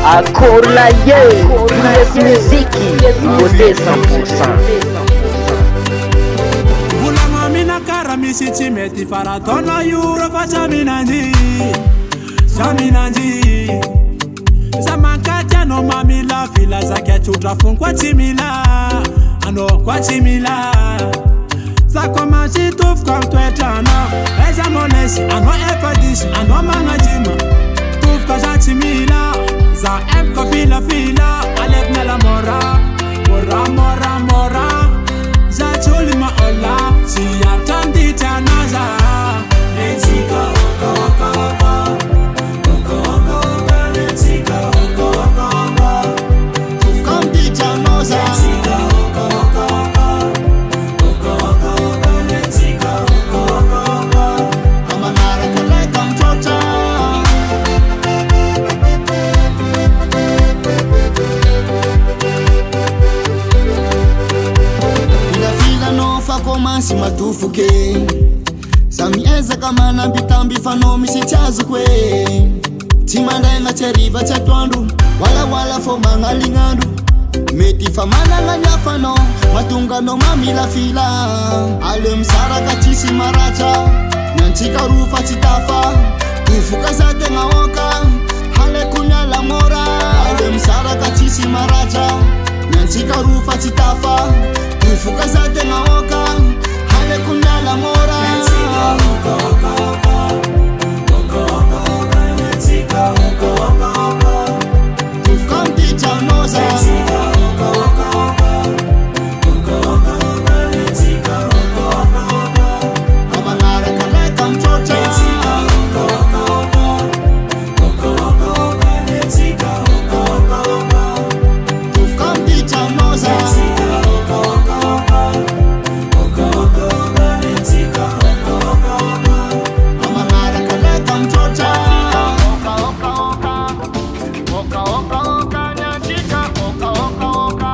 Akola ye, US muziki, nouveauté 100%. Vulanga mina kara misichi meti faratono yuro fa chaminanji, chaminanji. Zamankata no mamila fila zakia chutra fun kwa chimila, ano kwa chimila. Zakoma chituf kwa mtwetana, eza monesi, ano efadisi, ano mangajima. Tuf kwa chimila. Za em ko fila fila, alep na la mora, mora mora mora. Za chuli ma ola, si artandi tanaza. Netsika oka oka oka, oka oka oka. Netsika oka oka oka, ufkamdi tanaza. Netsika oka oka oka, oka oka oka. Netsika oka oka oka, amanara kale kamchota. Komansi matufuke Sami eza kama na bitambi fano misichazu kwe Chimanda nga cheriva chatwandu Wala wala fo mangalingandu Meti famana nga nyafano Matungano mamila fila Ale msara kachisi maracha Nyanchika rufa chitafa Tufuka zate nga oka Hale kunyala mora Ale msara kachisi maracha Nyanchika rufa chitafa Tufuka zate nga oka Hale kunyala mora Netsika oka oka oka Oka oka oka Netsika oka oka oka Tufuka mtija noza Netsika oka oka oka Oka oka oka Netsika oka oka oka Abangara kaleka mchocha Netsika oka oka oka Oka oka oka Netsika oka oka oka Tufuka mtija noza Netsika oka oka oka Oka oka oka Netsika oka oka oka Amangara kaleka mchocha Oka oka oka Oka oka oka Netsika oka oka oka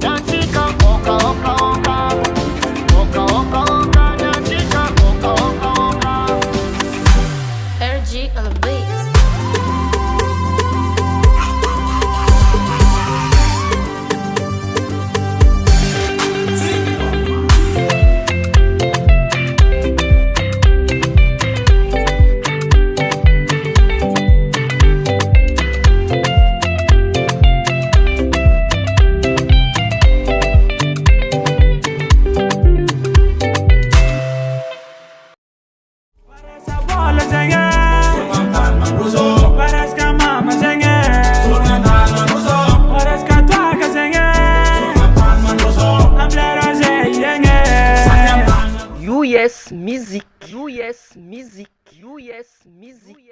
Netsika oka oka oka Oka oka oka Netsika oka oka oka RG on the beat. US music, US music, US music.